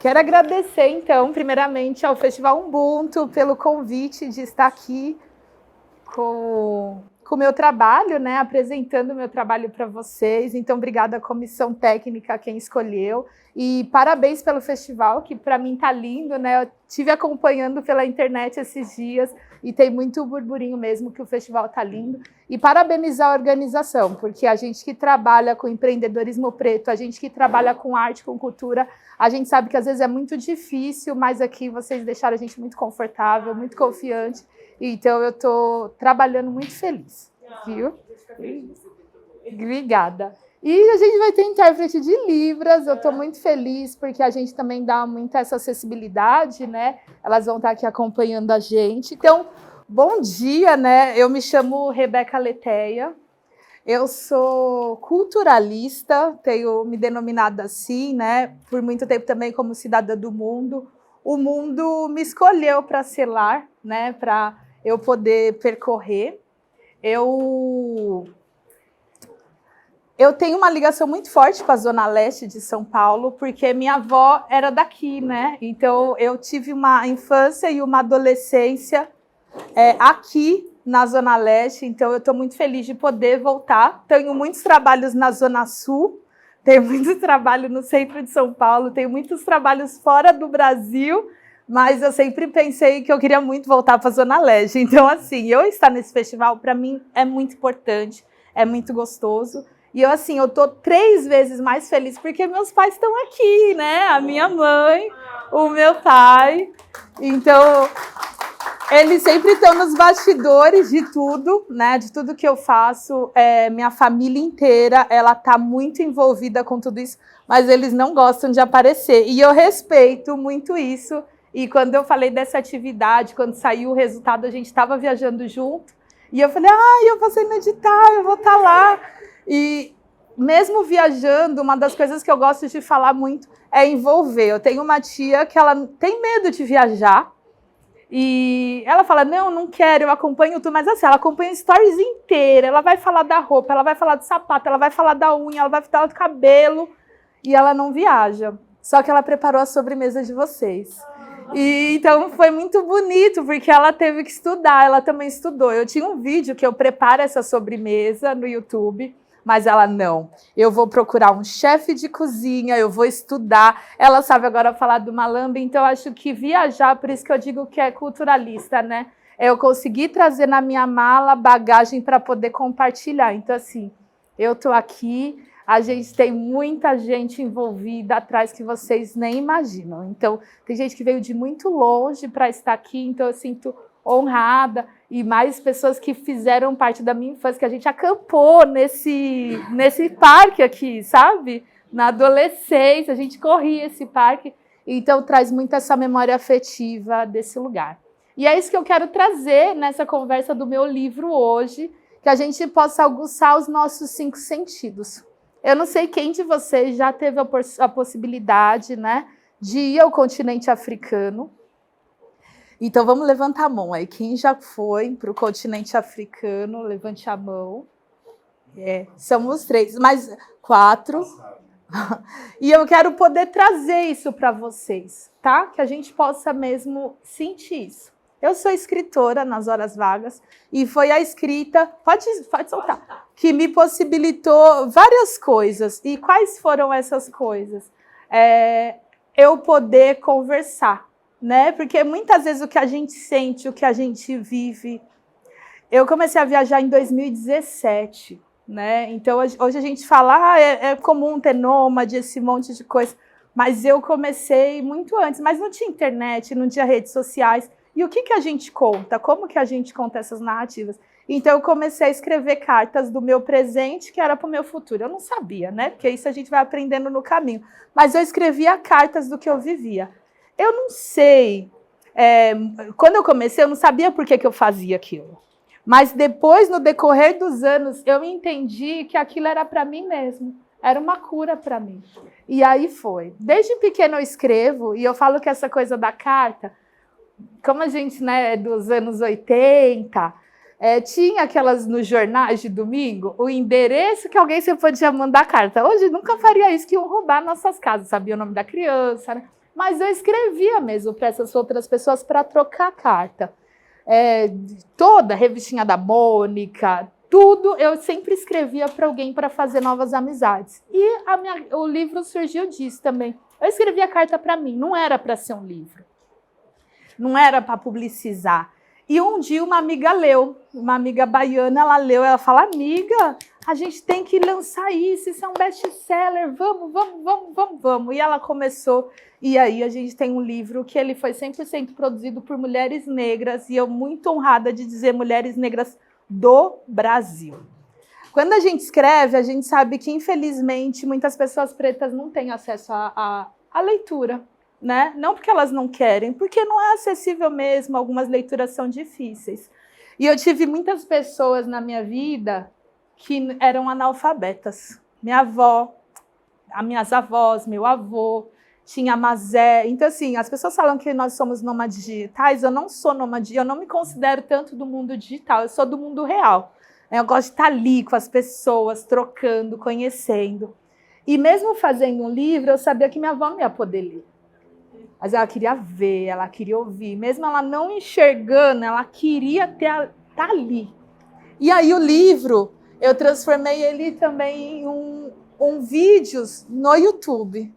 Quero agradecer, então, primeiramente ao Festival Ubuntu pelo convite de estar aqui com o meu trabalho, né, apresentando o meu trabalho para vocês. Então, obrigada à comissão técnica, quem escolheu. E parabéns pelo festival, que para mim está lindo, né? Eu estive acompanhando pela internet esses dias e tem muito burburinho mesmo que o festival está lindo. E parabenizar a organização, porque a gente que trabalha com empreendedorismo preto, a gente que trabalha com arte, com cultura, a gente sabe que às vezes é muito difícil, mas aqui vocês deixaram a gente muito confortável, muito confiante. Então, eu estou trabalhando muito feliz, viu? Obrigada. E a gente vai ter intérprete de Libras, eu estou muito feliz, porque a gente também dá muita essa acessibilidade, né? Elas vão estar aqui acompanhando a gente. Então, bom dia, né? Eu me chamo Rebeca Leteia, eu sou culturalista, tenho me denominado assim, né? Por muito tempo também como cidadã do mundo. O mundo me escolheu para ser lar, né? Para eu poder percorrer. Eu tenho uma ligação muito forte com a Zona Leste de São Paulo, porque minha avó era daqui, né? Então, eu tive uma infância e uma adolescência aqui na Zona Leste, então eu estou muito feliz de poder voltar. Tenho muitos trabalhos na Zona Sul, tenho muito trabalho no centro de São Paulo, tenho muitos trabalhos fora do Brasil, mas eu sempre pensei que eu queria muito voltar para a Zona Leste. Então, assim, eu estar nesse festival, para mim, é muito importante, é muito gostoso. E eu, assim, eu tô 3 vezes mais feliz porque meus pais estão aqui, né? A minha mãe, o meu pai. Então, eles sempre estão nos bastidores de tudo, né? De tudo que eu faço. Minha família inteira, ela tá muito envolvida com tudo isso, mas eles não gostam de aparecer. E eu respeito muito isso. E quando eu falei dessa atividade, quando saiu o resultado, a gente estava viajando junto. E eu falei, eu vou ser no edital, eu vou estar lá. E mesmo viajando, uma das coisas que eu gosto de falar muito é envolver. Eu tenho uma tia que ela tem medo de viajar e ela fala, não quero, eu acompanho tudo, mas assim, ela acompanha stories inteira, ela vai falar da roupa, ela vai falar do sapato, ela vai falar da unha, ela vai falar do cabelo e ela não viaja. Só que ela preparou a sobremesa de vocês. E então foi muito bonito, porque ela teve que estudar, ela também estudou. Eu tinha um vídeo que eu preparo essa sobremesa no YouTube, mas ela não. Eu vou procurar um chefe de cozinha, eu vou estudar. Ela sabe agora falar do malambe, então eu acho que viajar, por isso que eu digo que é culturalista, né? Eu consegui trazer na minha mala bagagem para poder compartilhar. Então, assim, eu tô aqui, a gente tem muita gente envolvida atrás que vocês nem imaginam. Então, tem gente que veio de muito longe para estar aqui, então eu sinto honrada, e mais pessoas que fizeram parte da minha infância, que a gente acampou nesse parque aqui, sabe? Na adolescência, a gente corria esse parque, então traz muito essa memória afetiva desse lugar. E é isso que eu quero trazer nessa conversa do meu livro hoje, que a gente possa aguçar os nossos 5 sentidos. Eu não sei quem de vocês já teve a possibilidade, né, de ir ao continente africano. Então, vamos levantar a mão aí. Quem já foi para o continente africano, levante a mão. Somos 3, mas 4. E eu quero poder trazer isso para vocês, tá? Que a gente possa mesmo sentir isso. Eu sou escritora nas horas vagas e foi a escrita, pode soltar, que me possibilitou várias coisas. E quais foram essas coisas? Eu poder conversar, né? Porque muitas vezes o que a gente sente, o que a gente vive... Eu comecei a viajar em 2017, né? Então, hoje a gente fala, é comum ter nômade, esse monte de coisa. Mas eu comecei muito antes, mas não tinha internet, não tinha redes sociais. E o que a gente conta? Como que a gente conta essas narrativas? Então, eu comecei a escrever cartas do meu presente, que era para o meu futuro. Eu não sabia, né? Porque isso a gente vai aprendendo no caminho. Mas eu escrevia cartas do que eu vivia. Eu não sei. Quando eu comecei, eu não sabia por que eu fazia aquilo. Mas depois, no decorrer dos anos, eu entendi que aquilo era para mim mesmo. Era uma cura para mim. E aí foi. Desde pequeno eu escrevo, e eu falo que essa coisa da carta, como a gente, né, é dos anos 80, tinha aquelas nos jornais de domingo, o endereço que alguém você podia mandar carta. Hoje nunca faria isso, que iam roubar nossas casas, sabia o nome da criança, né? Mas eu escrevia mesmo para essas outras pessoas para trocar carta. Toda a revistinha da Mônica, tudo eu sempre escrevia para alguém para fazer novas amizades. E o livro surgiu disso também. Eu escrevia carta para mim, não era para ser um livro. Não era para publicizar. E um dia uma amiga leu, uma amiga baiana, ela leu, ela fala, amiga, a gente tem que lançar isso é um best-seller, vamos. E ela começou, e aí a gente tem um livro que ele foi 100% produzido por mulheres negras, e eu muito honrada de dizer mulheres negras do Brasil. Quando a gente escreve, a gente sabe que, infelizmente, muitas pessoas pretas não têm acesso à leitura. Né? Não porque elas não querem, porque não é acessível mesmo, algumas leituras são difíceis. E eu tive muitas pessoas na minha vida que eram analfabetas. Minha avó, as minhas avós, meu avô, tinha Mazé. Então, assim, as pessoas falam que nós somos nômades digitais, eu não sou nômade, eu não me considero tanto do mundo digital, eu sou do mundo real. Eu gosto de estar ali com as pessoas, trocando, conhecendo. E mesmo fazendo um livro, eu sabia que minha avó não ia poder ler. Mas ela queria ver, ela queria ouvir. Mesmo ela não enxergando, ela queria estar ali. E aí o livro, eu transformei ele também em um vídeos no YouTube.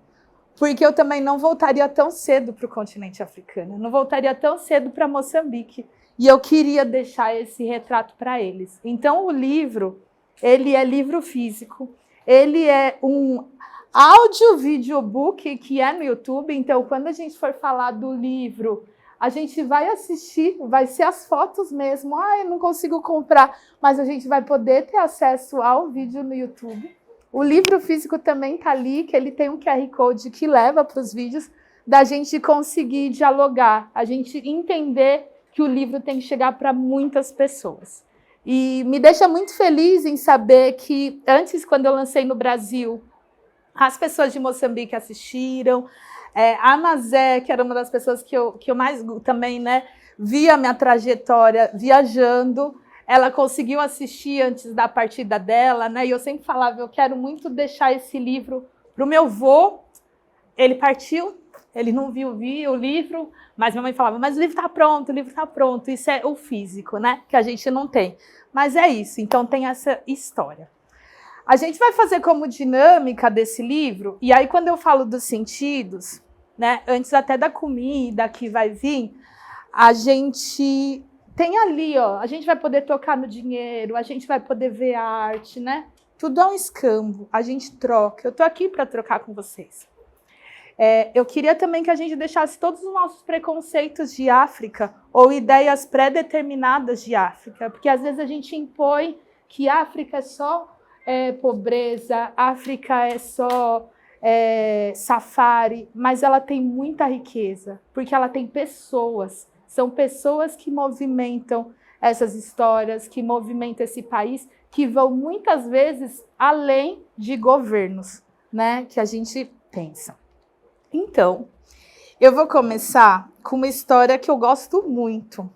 Porque eu também não voltaria tão cedo para o continente africano. Eu não voltaria tão cedo para Moçambique. E eu queria deixar esse retrato para eles. Então o livro, ele é livro físico. Ele é um áudio-videobook que é no YouTube, então quando a gente for falar do livro, a gente vai assistir, vai ser as fotos mesmo. Eu não consigo comprar, mas a gente vai poder ter acesso ao vídeo no YouTube. O livro físico também está ali, que ele tem um QR Code que leva para os vídeos, da gente conseguir dialogar, a gente entender que o livro tem que chegar para muitas pessoas. E me deixa muito feliz em saber que antes, quando eu lancei no Brasil, as pessoas de Moçambique assistiram, a Mazé, que era uma das pessoas que eu mais também, né, via a minha trajetória viajando, ela conseguiu assistir antes da partida dela, né, e eu sempre falava, eu quero muito deixar esse livro para o meu avô. Ele partiu, ele não viu o livro, mas minha mãe falava, mas o livro está pronto, o livro está pronto. Isso é o físico, né, que a gente não tem. Mas é isso, então tem essa história. A gente vai fazer como dinâmica desse livro, e aí quando eu falo dos sentidos, né, antes até da comida que vai vir, a gente tem ali, ó, a gente vai poder tocar no dinheiro, a gente vai poder ver a arte, né? Tudo é um escambo, a gente troca. Eu tô aqui para trocar com vocês. Eu queria também que a gente deixasse todos os nossos preconceitos de África ou ideias pré-determinadas de África, porque às vezes a gente impõe que África é só pobreza, África é só safari, mas ela tem muita riqueza, porque ela tem pessoas, são pessoas que movimentam essas histórias, que movimentam esse país, que vão muitas vezes além de governos, né, que a gente pensa. Então, eu vou começar com uma história que eu gosto muito,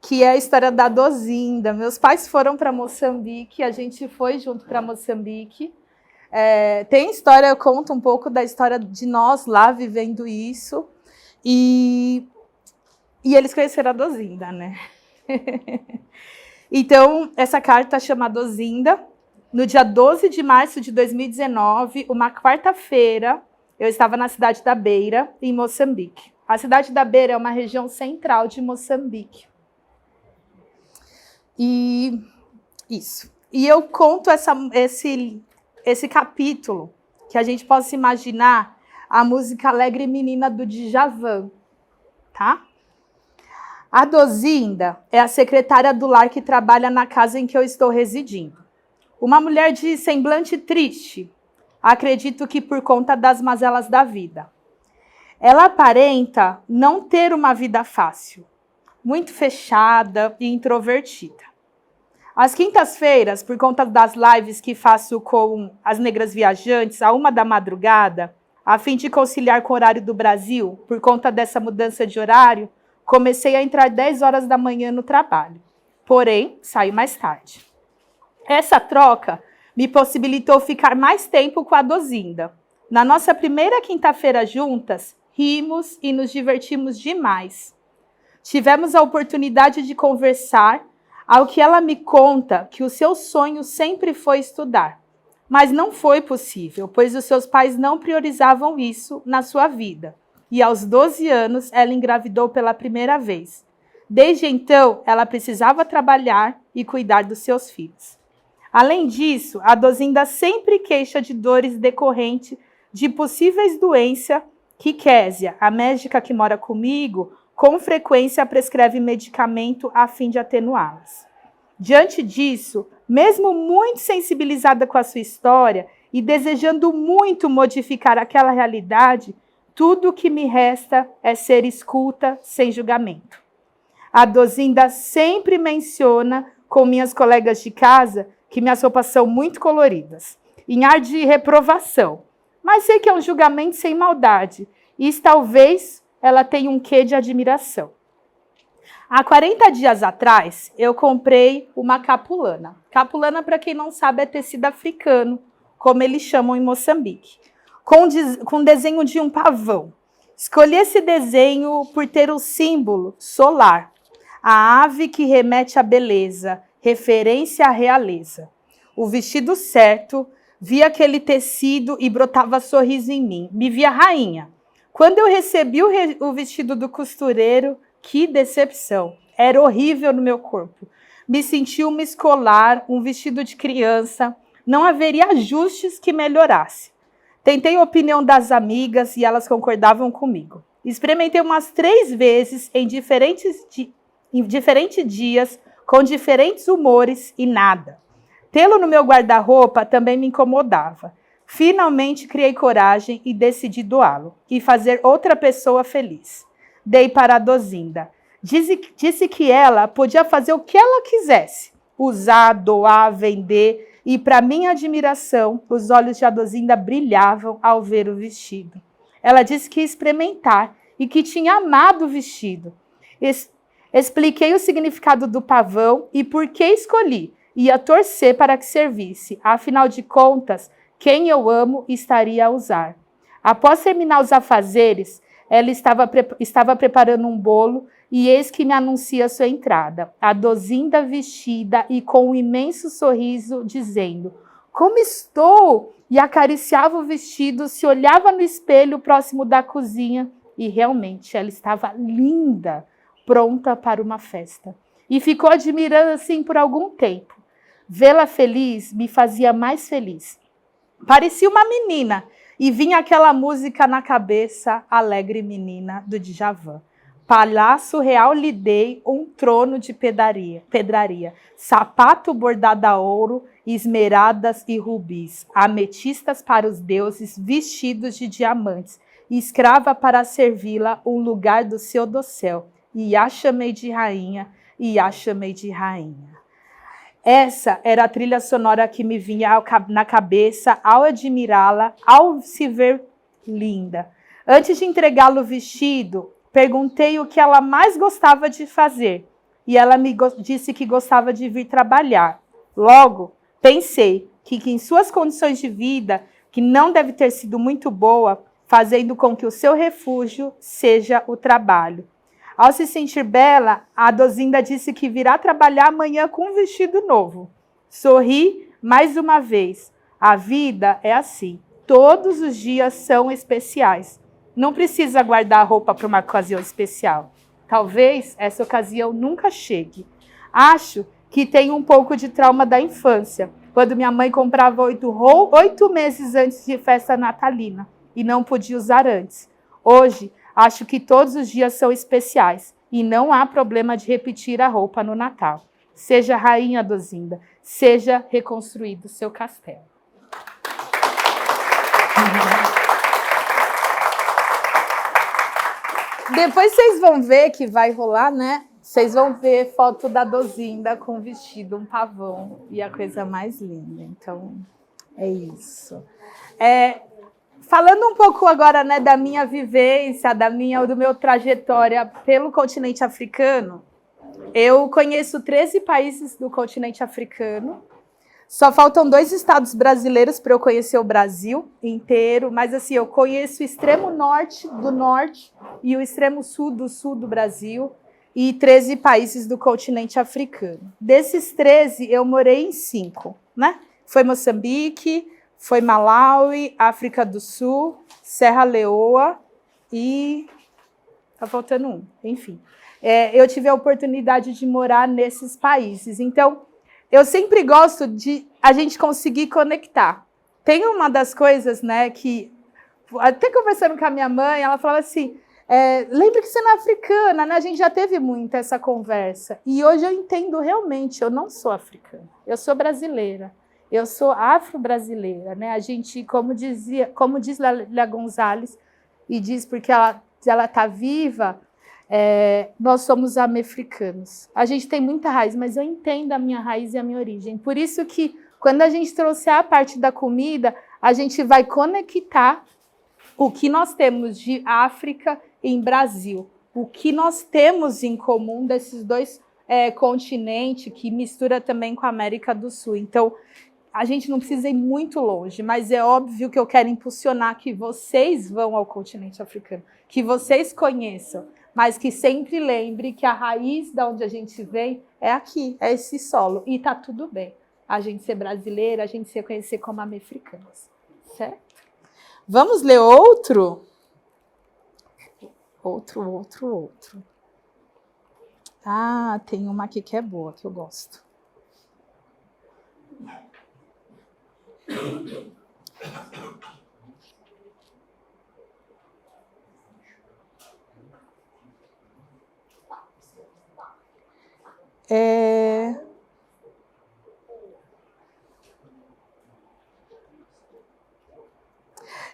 que é a história da Dozinda. Meus pais foram para Moçambique, a gente foi junto para Moçambique. Tem história, eu conto um pouco da história de nós lá vivendo isso. E eles conheceram a Dozinda, né? Então, essa carta chama Dozinda. No dia 12 de março de 2019, uma quarta-feira, eu estava na cidade da Beira, em Moçambique. A cidade da Beira é uma região central de Moçambique. E isso. E eu conto esse capítulo, que a gente possa imaginar a música Alegre Menina do Djavan, tá? A Dozinda é a secretária do lar que trabalha na casa em que eu estou residindo. Uma mulher de semblante triste, acredito que por conta das mazelas da vida. Ela aparenta não ter uma vida fácil, muito fechada e introvertida. Às quintas-feiras, por conta das lives que faço com as negras viajantes, à 1 da madrugada, a fim de conciliar com o horário do Brasil, por conta dessa mudança de horário, comecei a entrar 10 horas da manhã no trabalho. Porém, saio mais tarde. Essa troca me possibilitou ficar mais tempo com a Dozinda. Na nossa primeira quinta-feira juntas, rimos e nos divertimos demais. Tivemos a oportunidade de conversar, ao que ela me conta que o seu sonho sempre foi estudar. Mas não foi possível, pois os seus pais não priorizavam isso na sua vida. E aos 12 anos, ela engravidou pela primeira vez. Desde então, ela precisava trabalhar e cuidar dos seus filhos. Além disso, a Dozinda sempre queixa de dores decorrentes de possíveis doenças que Késia, a médica que mora comigo, com frequência prescreve medicamento a fim de atenuá-las. Diante disso, mesmo muito sensibilizada com a sua história e desejando muito modificar aquela realidade, tudo o que me resta é ser escuta sem julgamento. A Dozinda sempre menciona com minhas colegas de casa que minhas roupas são muito coloridas, em ar de reprovação. Mas sei que é um julgamento sem maldade, e talvez ela tenha um quê de admiração. Há 40 dias atrás, eu comprei uma capulana. Capulana, para quem não sabe, é tecido africano, como eles chamam em Moçambique, com desenho de um pavão. Escolhi esse desenho por ter o símbolo solar, a ave que remete à beleza, referência à realeza. O vestido certo, via aquele tecido e brotava sorriso em mim. Me via rainha. Quando eu recebi o vestido do costureiro, que decepção. Era horrível no meu corpo. Me senti uma escolar, um vestido de criança. Não haveria ajustes que melhorasse. Tentei a opinião das amigas e elas concordavam comigo. Experimentei umas 3 vezes em diferentes dias, com diferentes humores e nada. Tê-lo no meu guarda-roupa também me incomodava. Finalmente criei coragem e decidi doá-lo e fazer outra pessoa feliz. Dei para a Dozinda. Disse que ela podia fazer o que ela quisesse. Usar, doar, vender. E, para minha admiração, os olhos de Dozinda brilhavam ao ver o vestido. Ela disse que ia experimentar e que tinha amado o vestido. Expliquei o significado do pavão e por que escolhi. Ia torcer para que servisse. Afinal de contas, quem eu amo estaria a usar. Após terminar os afazeres, ela estava preparando um bolo e eis que me anuncia sua entrada. A Dozinda vestida e com um imenso sorriso, dizendo: "Como estou?" E acariciava o vestido, se olhava no espelho próximo da cozinha e realmente ela estava linda, pronta para uma festa. E ficou admirando assim por algum tempo. Vê-la feliz me fazia mais feliz. Parecia uma menina e vinha aquela música na cabeça, Alegre Menina, do Djavan. Palácio real lhe dei um trono de pedraria, sapato bordado a ouro, esmeradas e rubis, ametistas para os deuses, vestidos de diamantes, escrava para servi-la um lugar do seu dossel, e a chamei de rainha, e a chamei de rainha. Essa era a trilha sonora que me vinha na cabeça ao admirá-la, ao se ver linda. Antes de entregá-lo o vestido, perguntei o que ela mais gostava de fazer. E ela me disse que gostava de vir trabalhar. Logo, pensei que em suas condições de vida, que não deve ter sido muito boa, fazendo com que o seu refúgio seja o trabalho. Ao se sentir bela, a Dozinda disse que virá trabalhar amanhã com um vestido novo. Sorri mais uma vez. A vida é assim. Todos os dias são especiais. Não precisa guardar a roupa para uma ocasião especial. Talvez essa ocasião nunca chegue. Acho que tenho um pouco de trauma da infância, quando minha mãe comprava 8 meses antes de festa natalina e não podia usar antes. Hoje, acho que todos os dias são especiais e não há problema de repetir a roupa no Natal. Seja rainha, Dozinda, seja reconstruído seu castelo. Depois vocês vão ver que vai rolar, né? Vocês vão ver foto da Dozinda com vestido, um pavão e a coisa mais linda. Então, é isso. Falando um pouco agora, né, da minha vivência, do meu trajetória pelo continente africano, eu conheço 13 países do continente africano. Só faltam 2 estados brasileiros para eu conhecer o Brasil inteiro, mas assim, eu conheço o extremo norte do norte e o extremo sul do Brasil e 13 países do continente africano. Desses 13, eu morei em 5, né? Foi Moçambique, foi Malawi, África do Sul, Serra Leoa e... tá faltando um, enfim. Eu tive a oportunidade de morar nesses países, então... eu sempre gosto de a gente conseguir conectar. Tem uma das coisas, né, que... até conversando com a minha mãe, ela falava assim, lembra que você não é africana, né? A gente já teve muito essa conversa. E hoje eu entendo realmente, eu não sou africana, eu sou brasileira. Eu sou afro-brasileira, né? A gente, como diz Lélia Gonzalez, e diz porque ela está viva... nós somos amefricanos. A gente tem muita raiz, mas eu entendo a minha raiz e a minha origem. Por isso que, quando a gente trouxer a parte da comida, a gente vai conectar o que nós temos de África em Brasil. O que nós temos em comum desses 2 continentes, que mistura também com a América do Sul. Então, a gente não precisa ir muito longe, mas é óbvio que eu quero impulsionar que vocês vão ao continente africano, que vocês conheçam, mas que sempre lembre que a raiz de onde a gente vem é aqui, é esse solo. E tá tudo bem a gente ser brasileira, a gente se reconhecer como americanas, certo? Vamos ler outro? Outro. Ah, tem uma aqui que é boa, que eu gosto.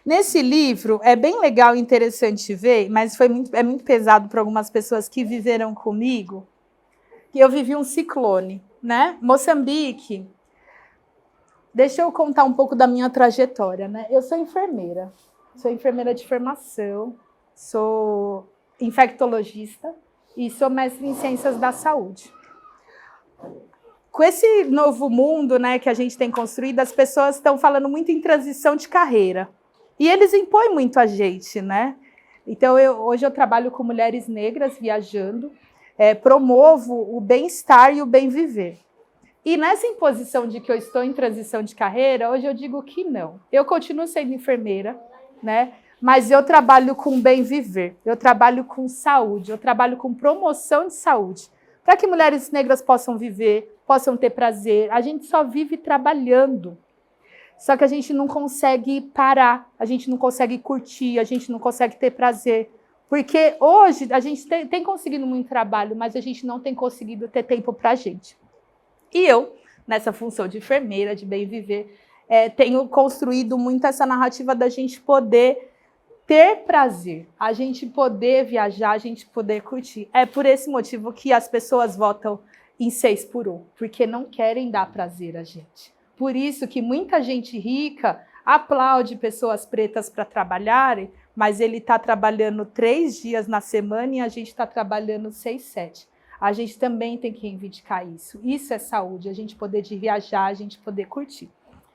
Nesse livro, é bem legal e interessante ver, mas é muito pesado para algumas pessoas que viveram comigo, que eu vivi um ciclone, né? Moçambique. Deixa eu contar um pouco da minha trajetória, né? Eu sou enfermeira de formação, sou infectologista e sou mestre em ciências da saúde. Com esse novo mundo, né, que a gente tem construído, as pessoas estão falando muito em transição de carreira. E eles impõem muito a gente, né? Então, hoje eu trabalho com mulheres negras viajando, promovo o bem-estar e o bem-viver. E nessa imposição de que eu estou em transição de carreira, hoje eu digo que não. Eu continuo sendo enfermeira, né? Mas eu trabalho com bem-viver, eu trabalho com saúde, eu trabalho com promoção de saúde, para que mulheres negras possam viver, possam ter prazer. A gente só vive trabalhando. Só que a gente não consegue parar, a gente não consegue curtir, a gente não consegue ter prazer. Porque hoje a gente tem conseguido muito trabalho, mas a gente não tem conseguido ter tempo para a gente. E eu, nessa função de enfermeira, de bem viver, tenho construído muito essa narrativa da gente poder ter prazer, a gente poder viajar, a gente poder curtir. É por esse motivo que as pessoas votam em 6x1, porque não querem dar prazer a gente. Por isso que muita gente rica aplaude pessoas pretas para trabalharem, mas ele está trabalhando 3 dias na semana e a gente está trabalhando 6, 7. A gente também tem que reivindicar isso. Isso é saúde, a gente poder viajar, a gente poder curtir.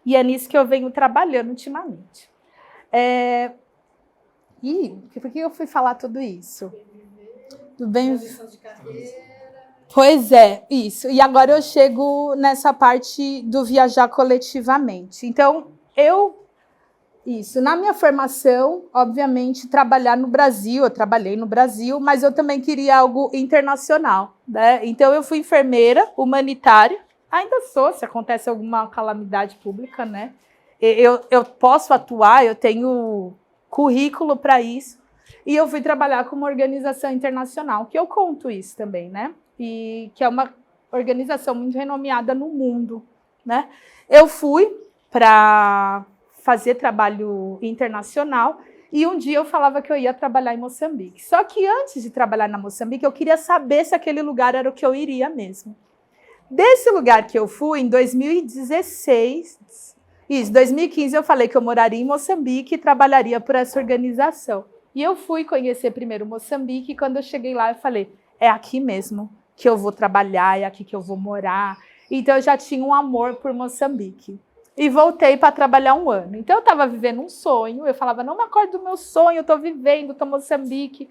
E é nisso que eu venho trabalhando ultimamente. E por que eu fui falar tudo isso? Tudo bem? Pois é, isso. E agora eu chego nessa parte do viajar coletivamente. Então, na minha formação, obviamente, trabalhar no Brasil, eu trabalhei no Brasil, mas eu também queria algo internacional, né? Então, eu fui enfermeira humanitária, ainda sou, se acontece alguma calamidade pública, né? Eu posso atuar, eu tenho currículo para isso, e eu fui trabalhar com uma organização internacional, que eu conto isso também, né? E que é uma organização muito renomeada no mundo, né? Eu fui para fazer trabalho internacional e um dia eu falava que eu ia trabalhar em Moçambique. Só que antes de trabalhar na Moçambique, eu queria saber se aquele lugar era o que eu iria mesmo. Desse lugar que eu fui, em 2016, 2015, eu falei que eu moraria em Moçambique e trabalharia por essa organização. E eu fui conhecer primeiro Moçambique e quando eu cheguei lá, eu falei, é aqui mesmo que eu vou trabalhar, é aqui que eu vou morar. Então eu já tinha um amor por Moçambique. E voltei para trabalhar 1 ano. Então eu estava vivendo um sonho, eu falava, não me acordo do meu sonho, eu estou vivendo, estou em Moçambique.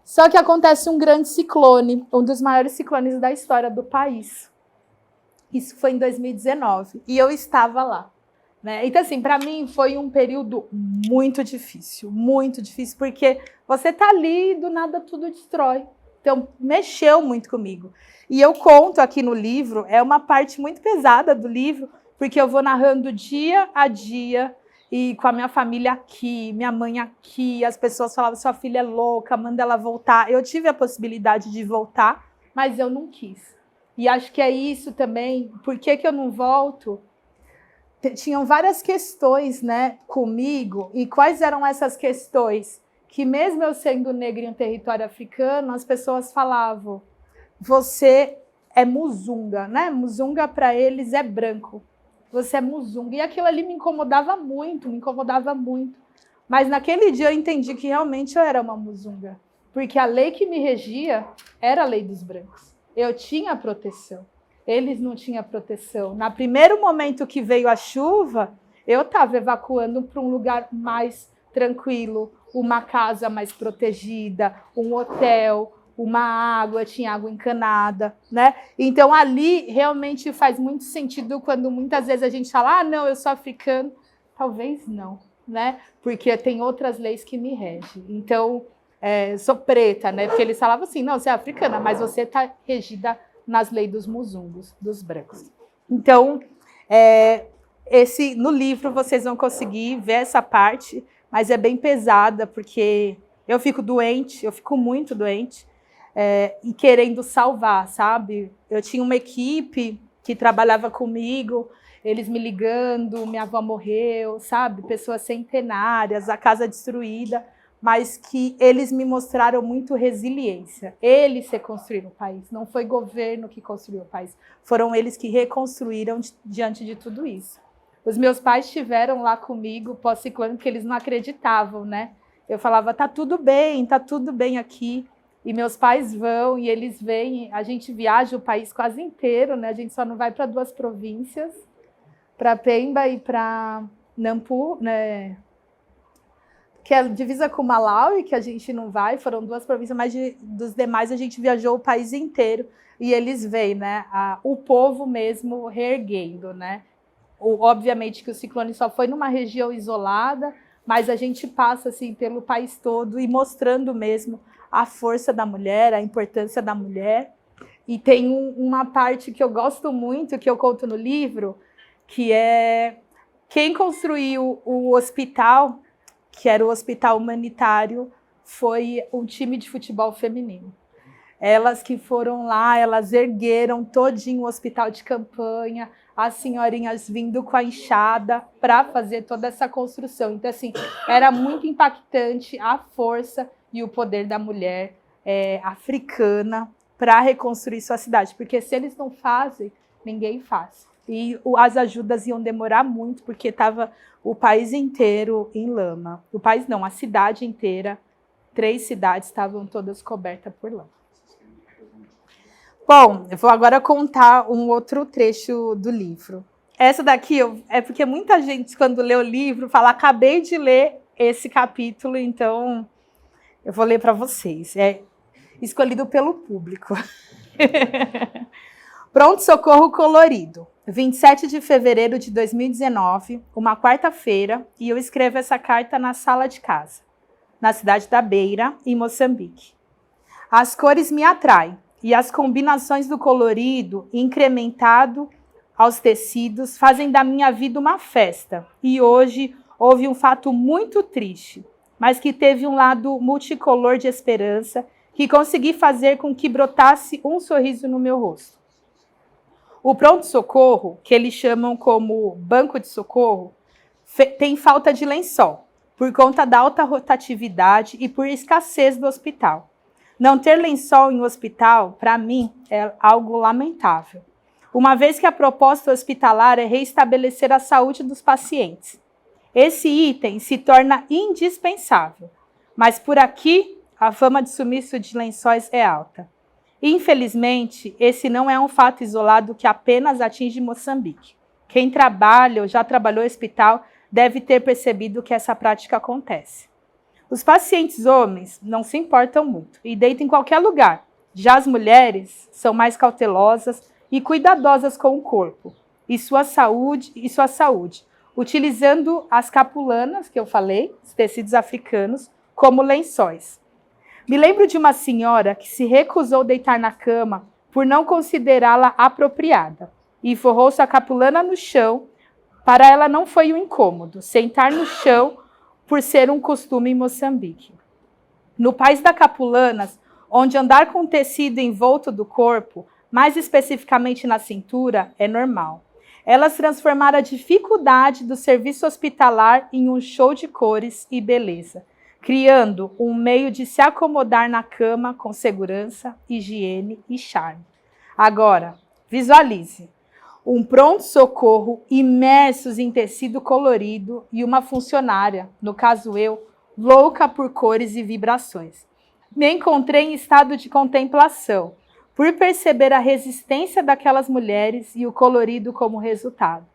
Só que acontece um grande ciclone, um dos maiores ciclones da história do país. Isso foi em 2019, e eu estava lá. Né? Então, assim, para mim foi um período muito difícil, porque você está ali e do nada tudo destrói. Então, mexeu muito comigo. E eu conto aqui no livro, é uma parte muito pesada do livro, porque eu vou narrando dia a dia, e com a minha família aqui, minha mãe aqui, as pessoas falavam, sua filha é louca, manda ela voltar. Eu tive a possibilidade de voltar, mas eu não quis. E acho que é isso também, por que eu não volto? Tinham várias questões, né, comigo, e quais eram essas questões? Que mesmo eu sendo negra em um território africano, as pessoas falavam, você é muzunga, né? Muzunga para eles é branco. Você é muzunga. E aquilo ali me incomodava muito. Mas naquele dia eu entendi que realmente eu era uma muzunga. Porque a lei que me regia era a lei dos brancos. Eu tinha proteção. Eles não tinham proteção. No primeiro momento que veio a chuva, eu estava evacuando para um lugar mais tranquilo, uma casa mais protegida, um hotel, uma água, tinha água encanada, né? Então ali realmente faz muito sentido quando muitas vezes a gente fala, ah, não, eu sou africano. Talvez não, né? Porque tem outras leis que me regem. Então, sou preta, né? Porque eles falavam assim, não, você é africana, mas você está regida nas leis dos muzungos, dos brancos. Então, no livro vocês vão conseguir ver essa parte, mas é bem pesada, porque eu fico muito doente, e querendo salvar, sabe? Eu tinha uma equipe que trabalhava comigo, eles me ligando, minha avó morreu, sabe? Pessoas centenárias, a casa destruída, mas que eles me mostraram muito resiliência. Eles reconstruíram o país, não foi governo que construiu o país, foram eles que reconstruíram diante de tudo isso. Os meus pais estiveram lá comigo pós-ciclone, porque eles não acreditavam, né? Eu falava, tá tudo bem aqui. E meus pais vão e eles vêm, a gente viaja o país quase inteiro, né? A gente só não vai para 2 províncias, para Pemba e para Nampu, né? Que é divisa com Malawi, que a gente não vai, foram 2 províncias, mas dos demais a gente viajou o país inteiro e eles veem, né, o povo mesmo reerguendo, né? Obviamente que o ciclone só foi numa região isolada, mas a gente passa assim pelo país todo e mostrando mesmo a força da mulher, a importância da mulher. E tem uma parte que eu gosto muito, que eu conto no livro, que é quem construiu o hospital, que era o hospital humanitário, foi um time de futebol feminino. Elas que foram lá, elas ergueram todinho o hospital de campanha, as senhorinhas vindo com a enxada para fazer toda essa construção. Então, assim, era muito impactante a força e o poder da mulher africana para reconstruir sua cidade. Porque se eles não fazem, ninguém faz. E as ajudas iam demorar muito, porque estava o país inteiro em lama. O país não, a cidade inteira, 3 cidades estavam todas cobertas por lama. Bom, eu vou agora contar um outro trecho do livro. Essa daqui é porque muita gente, quando lê o livro, fala, acabei de ler esse capítulo, então eu vou ler para vocês. É escolhido pelo público. Pronto-socorro colorido. 27 de fevereiro de 2019, uma quarta-feira, e eu escrevo essa carta na sala de casa, na cidade da Beira, em Moçambique. As cores me atraem, e as combinações do colorido, incrementado aos tecidos, fazem da minha vida uma festa. E hoje houve um fato muito triste, mas que teve um lado multicolor de esperança, que consegui fazer com que brotasse um sorriso no meu rosto. O pronto-socorro, que eles chamam como banco de socorro, tem falta de lençol, por conta da alta rotatividade e por escassez do hospital. Não ter lençol em hospital, para mim, é algo lamentável, uma vez que a proposta hospitalar é reestabelecer a saúde dos pacientes. Esse item se torna indispensável, mas por aqui a fama de sumiço de lençóis é alta. Infelizmente, esse não é um fato isolado que apenas atinge Moçambique. Quem trabalha ou já trabalhou em hospital deve ter percebido que essa prática acontece. Os pacientes homens não se importam muito e deitam em qualquer lugar. Já as mulheres são mais cautelosas e cuidadosas com o corpo e sua saúde, utilizando as capulanas, que eu falei, os tecidos africanos, como lençóis. Me lembro de uma senhora que se recusou deitar na cama por não considerá-la apropriada e forrou sua capulana no chão. Para ela não foi um incômodo sentar no chão por ser um costume em Moçambique. No país da capulanas, onde andar com tecido em volta do corpo, mais especificamente na cintura, é normal. Elas transformaram a dificuldade do serviço hospitalar em um show de cores e beleza, criando um meio de se acomodar na cama com segurança, higiene e charme. Agora, visualize um pronto-socorro imersos em tecido colorido e uma funcionária, no caso eu, louca por cores e vibrações. Me encontrei em estado de contemplação, por perceber a resistência daquelas mulheres e o colorido como resultado.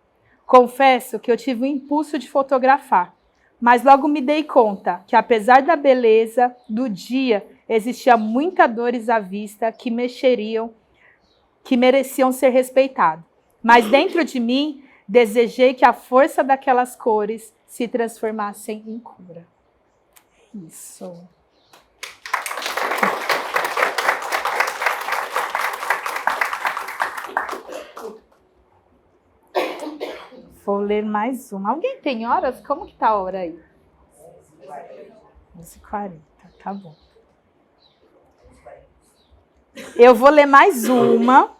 Confesso que eu tive o impulso de fotografar, mas logo me dei conta que, apesar da beleza do dia, existia muitas dores à vista que mereciam ser respeitadas. Mas dentro de mim, desejei que a força daquelas cores se transformassem em cura. Isso. Vou ler mais uma. Alguém tem horas? Como que tá a hora aí? 11h40, tá bom. Eu vou ler mais uma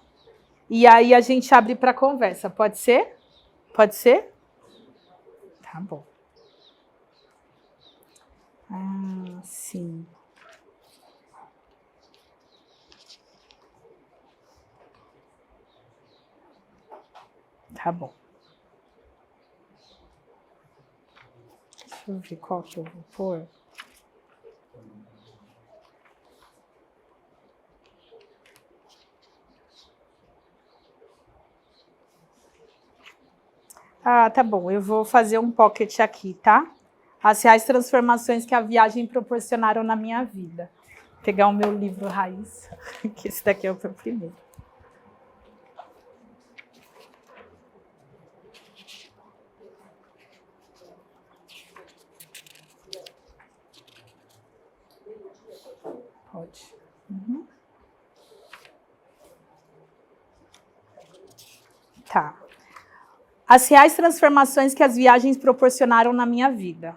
e aí a gente abre para conversa. Pode ser? Pode ser? Tá bom. Sim. Tá bom. Deixa eu ver qual que eu vou pôr. Tá bom. Eu vou fazer um pocket aqui, tá? As reais transformações que a viagem proporcionaram na minha vida. Vou pegar o meu livro raiz, que esse daqui é o primeiro. Pode. Uhum. Tá. As reais transformações que as viagens proporcionaram na minha vida.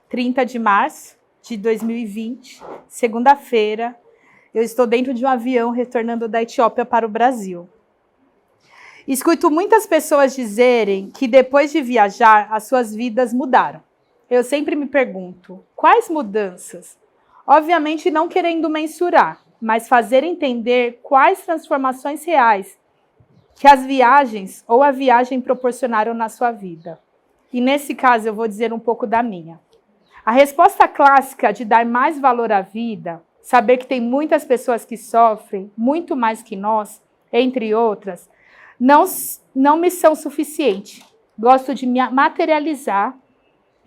30 de março de 2020, segunda-feira, eu estou dentro de um avião retornando da Etiópia para o Brasil. Escuto muitas pessoas dizerem que depois de viajar, as suas vidas mudaram. Eu sempre me pergunto, quais mudanças? Obviamente não querendo mensurar, mas fazer entender quais transformações reais que as viagens ou a viagem proporcionaram na sua vida. E nesse caso eu vou dizer um pouco da minha. A resposta clássica de dar mais valor à vida, saber que tem muitas pessoas que sofrem, muito mais que nós, entre outras, não me são suficiente. Gosto de me materializar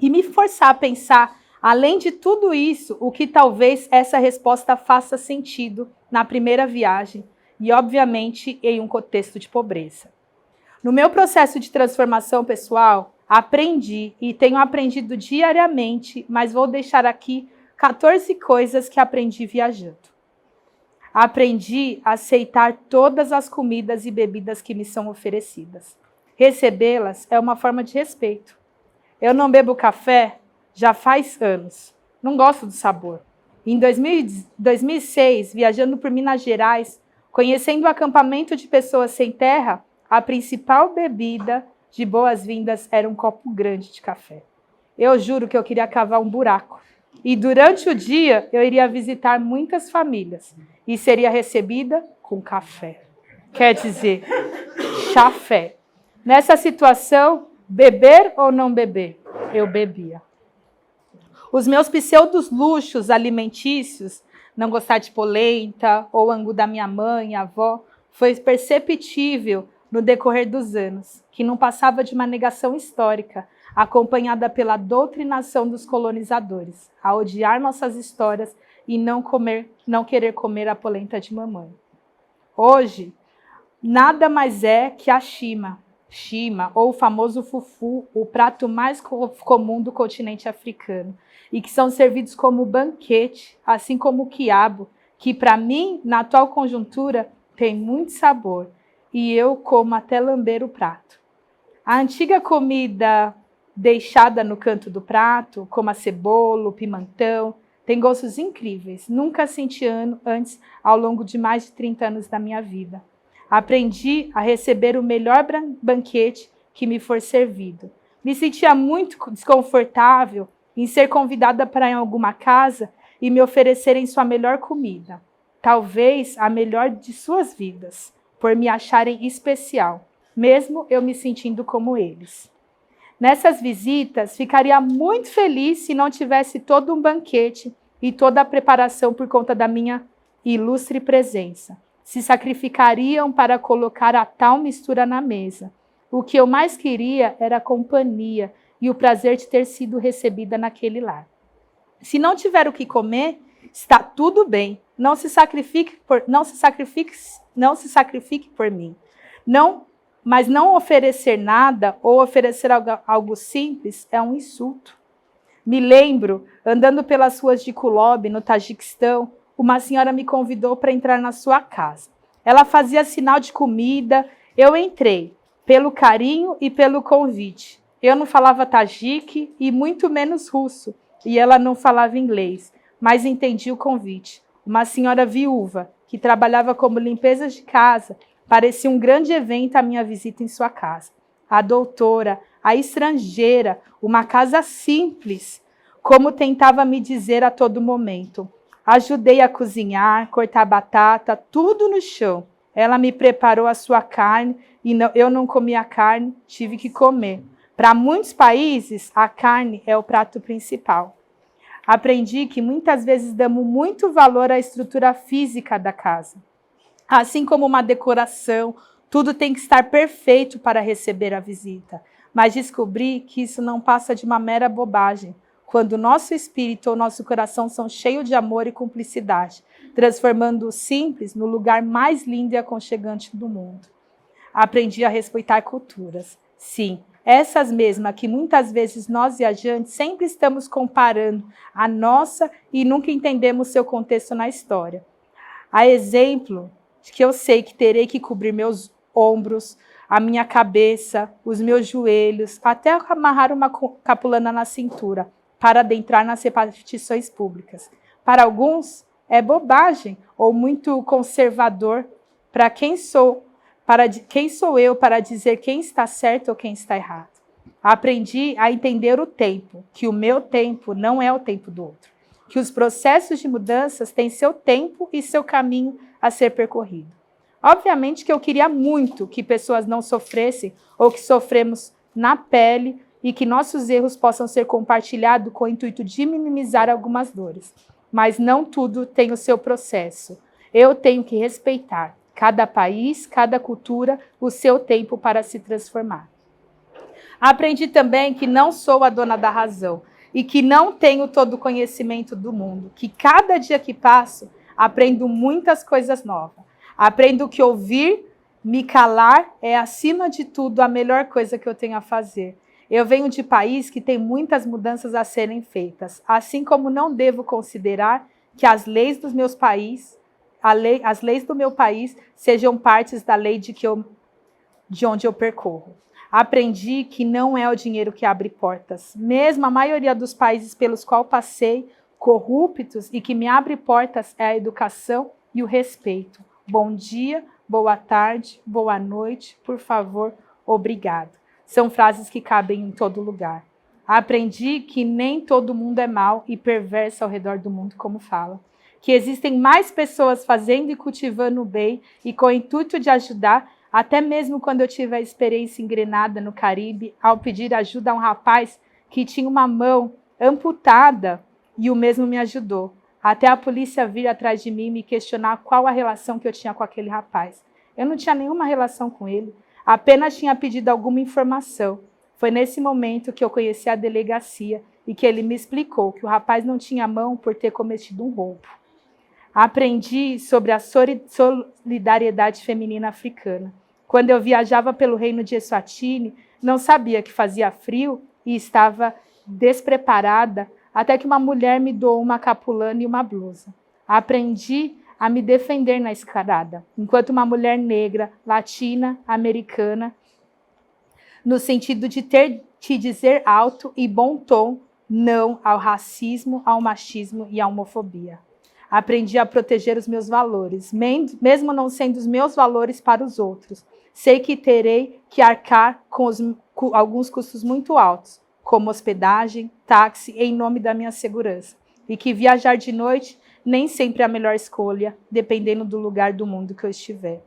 e me forçar a pensar, além de tudo isso, o que talvez essa resposta faça sentido na primeira viagem e, obviamente, em um contexto de pobreza. No meu processo de transformação pessoal, aprendi e tenho aprendido diariamente, mas vou deixar aqui 14 coisas que aprendi viajando. Aprendi a aceitar todas as comidas e bebidas que me são oferecidas. Recebê-las é uma forma de respeito. Eu não bebo café já faz anos. Não gosto do sabor. Em 2006, viajando por Minas Gerais, conhecendo o acampamento de pessoas sem terra, a principal bebida de boas-vindas era um copo grande de café. Eu juro que eu queria cavar um buraco. E durante o dia, eu iria visitar muitas famílias e seria recebida com café. Quer dizer, chafé. Nessa situação, beber ou não beber? Eu bebia. Os meus pseudos luxos alimentícios não gostar de polenta ou angu da minha mãe, avó, foi perceptível no decorrer dos anos, que não passava de uma negação histórica, acompanhada pela doutrinação dos colonizadores, a odiar nossas histórias e não querer comer a polenta de mamãe. Hoje, nada mais é que a shima, ou o famoso fufu, o prato mais comum do continente africano, e que são servidos como banquete, assim como o quiabo, que para mim, na atual conjuntura, tem muito sabor, e eu como até lamber o prato. A antiga comida deixada no canto do prato, como a cebola, o pimentão, tem gostos incríveis. Nunca senti antes ao longo de mais de 30 anos da minha vida. Aprendi a receber o melhor banquete que me for servido. Me sentia muito desconfortável em ser convidada para ir em alguma casa e me oferecerem sua melhor comida. Talvez a melhor de suas vidas, por me acharem especial, mesmo eu me sentindo como eles. Nessas visitas, ficaria muito feliz se não tivesse todo um banquete e toda a preparação por conta da minha ilustre presença. Se sacrificariam para colocar a tal mistura na mesa. O que eu mais queria era a companhia e o prazer de ter sido recebida naquele lar. Se não tiver o que comer, está tudo bem. Não se sacrifique por mim. Mas não oferecer nada ou oferecer algo simples é um insulto. Me lembro, andando pelas ruas de Kulob, no Tajiquistão, uma senhora me convidou para entrar na sua casa. Ela fazia sinal de comida, eu entrei, pelo carinho e pelo convite. Eu não falava tajique e muito menos russo, e ela não falava inglês, mas entendi o convite. Uma senhora viúva, que trabalhava como limpeza de casa, parecia um grande evento a minha visita em sua casa. A doutora, a estrangeira, uma casa simples, como tentava me dizer a todo momento. Ajudei a cozinhar, cortar batata, tudo no chão. Ela me preparou a sua carne e eu não comia carne, tive que comer. Para muitos países, a carne é o prato principal. Aprendi que muitas vezes damos muito valor à estrutura física da casa. Assim como uma decoração, tudo tem que estar perfeito para receber a visita. Mas descobri que isso não passa de uma mera bobagem, quando nosso espírito ou nosso coração são cheios de amor e cumplicidade, transformando o simples no lugar mais lindo e aconchegante do mundo. Aprendi a respeitar culturas. Sim, essas mesmas que muitas vezes nós viajantes sempre estamos comparando a nossa e nunca entendemos seu contexto na história. A exemplo de que eu sei que terei que cobrir meus ombros, a minha cabeça, os meus joelhos, até amarrar uma capulana na cintura, para adentrar nas repartições públicas. Para alguns, é bobagem ou muito conservador. Para quem sou eu para dizer quem está certo ou quem está errado? Aprendi a entender o tempo, que o meu tempo não é o tempo do outro, que os processos de mudanças têm seu tempo e seu caminho a ser percorrido. Obviamente que eu queria muito que pessoas não sofressem ou que sofremos na pele e que nossos erros possam ser compartilhados com o intuito de minimizar algumas dores. Mas não tudo tem o seu processo. Eu tenho que respeitar cada país, cada cultura, o seu tempo para se transformar. Aprendi também que não sou a dona da razão e que não tenho todo o conhecimento do mundo, que cada dia que passo aprendo muitas coisas novas. Aprendo que ouvir, me calar é, acima de tudo, a melhor coisa que eu tenho a fazer. Eu venho de país que tem muitas mudanças a serem feitas, assim como não devo considerar que as leis do meu país sejam partes da lei de onde eu percorro. Aprendi que não é o dinheiro que abre portas, mesmo a maioria dos países pelos quais passei, corruptos, e que me abre portas é a educação e o respeito. Bom dia, boa tarde, boa noite, por favor, obrigado. São frases que cabem em todo lugar. Aprendi que nem todo mundo é mau e perverso ao redor do mundo, como fala. Que existem mais pessoas fazendo e cultivando o bem e com o intuito de ajudar, até mesmo quando eu tive a experiência em Grenada, no Caribe, ao pedir ajuda a um rapaz que tinha uma mão amputada e o mesmo me ajudou. até a polícia vir atrás de mim e me questionar qual a relação que eu tinha com aquele rapaz. Eu não tinha nenhuma relação com ele, apenas tinha pedido alguma informação. Foi nesse momento que eu conheci a delegacia e que ele me explicou que o rapaz não tinha mão por ter cometido um roubo. Aprendi sobre a solidariedade feminina africana. Quando eu viajava pelo reino de Eswatini, não sabia que fazia frio e estava despreparada até que uma mulher me doou uma capulana e uma blusa. Aprendi a me defender na escalada, enquanto uma mulher negra, latina, americana, no sentido de ter que dizer alto e bom tom não ao racismo, ao machismo e à homofobia. Aprendi a proteger os meus valores, mesmo não sendo os meus valores para os outros. Sei que terei que arcar com alguns custos muito altos, como hospedagem, táxi, em nome da minha segurança. E que viajar de noite nem sempre é a melhor escolha, dependendo do lugar do mundo que eu estiver.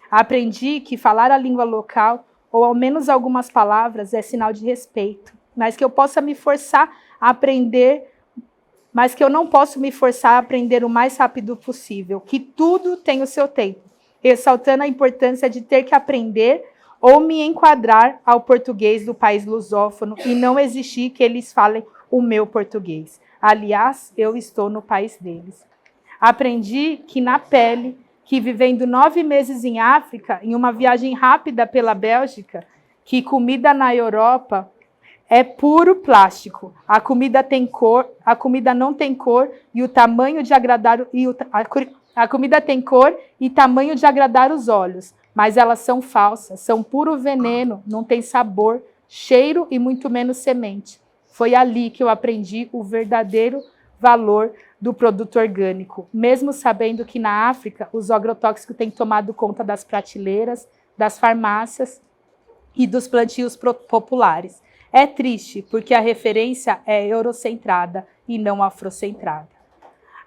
Aprendi que falar a língua local, ou ao menos algumas palavras, é sinal de respeito, mas que eu possa me forçar a aprender, mas que eu não posso me forçar a aprender o mais rápido possível, que tudo tem o seu tempo, ressaltando a importância de ter que aprender ou me enquadrar ao português do país lusófono e não exigir que eles falem o meu português. Aliás, eu estou no país deles. Aprendi que na pele, que vivendo 9 meses em África, em uma viagem rápida pela Bélgica, que comida na Europa é puro plástico. A comida tem cor, a comida não tem cor e o tamanho de agradar a comida tem cor e tamanho de agradar os olhos, mas elas são falsas, são puro veneno, não tem sabor, cheiro e muito menos semente. Foi ali que eu aprendi o verdadeiro valor do produto orgânico, mesmo sabendo que na África os agrotóxicos têm tomado conta das prateleiras, das farmácias e dos plantios populares. É triste, porque a referência é eurocentrada e não afrocentrada.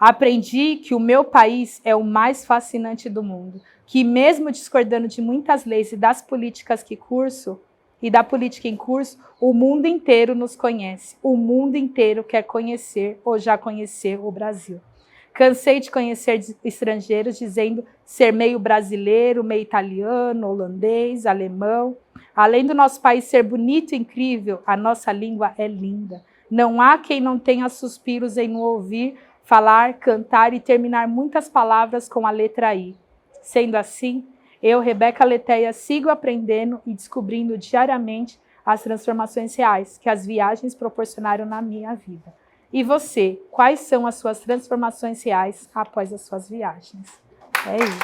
Aprendi que o meu país é o mais fascinante do mundo, que mesmo discordando de muitas leis e das políticas que curso, e da política em curso, o mundo inteiro nos conhece. O mundo inteiro quer conhecer ou já conhecer o Brasil. Cansei de conhecer estrangeiros dizendo ser meio brasileiro, meio italiano, holandês, alemão. Além do nosso país ser bonito e incrível, a nossa língua é linda. Não há quem não tenha suspiros em ouvir, falar, cantar e terminar muitas palavras com a letra I. Sendo assim, eu, Rebeca Leteia, sigo aprendendo e descobrindo diariamente as transformações reais que as viagens proporcionaram na minha vida. E você, quais são as suas transformações reais após as suas viagens? É isso.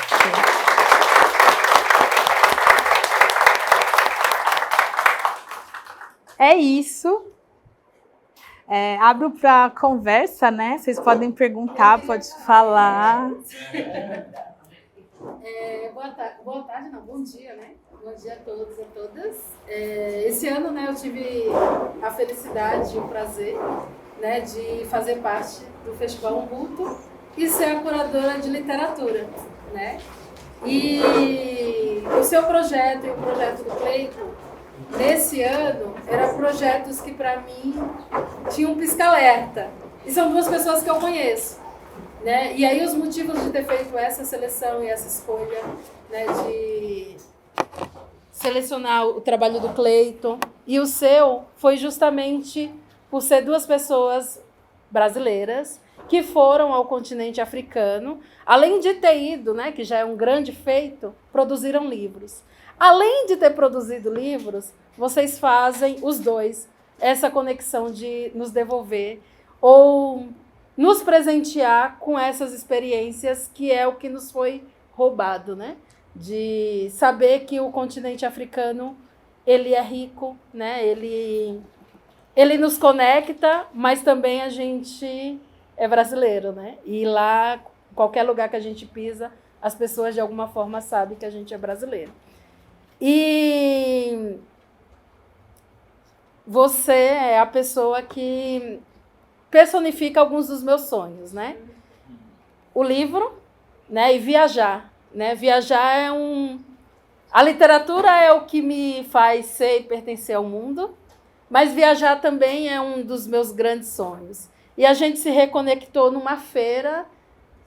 É isso. Abro para conversa, né? Vocês podem perguntar, pode falar. Bom dia, né? Bom dia a todos e a todas. Esse ano, né, eu tive a felicidade e o prazer, né, de fazer parte do Festival Umbuto e ser a curadora de literatura, né? E o seu projeto e o projeto do Cleiton, nesse ano, eram projetos que, para mim, tinham um pisca-alerta. E são duas pessoas que eu conheço. Né? E aí os motivos de ter feito essa seleção e essa escolha, né, de selecionar o trabalho do Cleiton e o seu foi justamente por ser duas pessoas brasileiras que foram ao continente africano, além de ter ido, né, que já é um grande feito, produziram livros. Além de ter produzido livros, vocês fazem, os dois, essa conexão de nos devolver ou nos presentear com essas experiências que é o que nos foi roubado, né? De saber que o continente africano, ele é rico, né? Ele nos conecta, mas também a gente é brasileiro, né? E lá, qualquer lugar que a gente pisa, as pessoas de alguma forma sabem que a gente é brasileiro. E você é a pessoa que personifica alguns dos meus sonhos, né? O livro, né? E viajar, né? Viajar é a literatura é o que me faz ser e pertencer ao mundo, mas viajar também é um dos meus grandes sonhos. e a gente se reconectou numa feira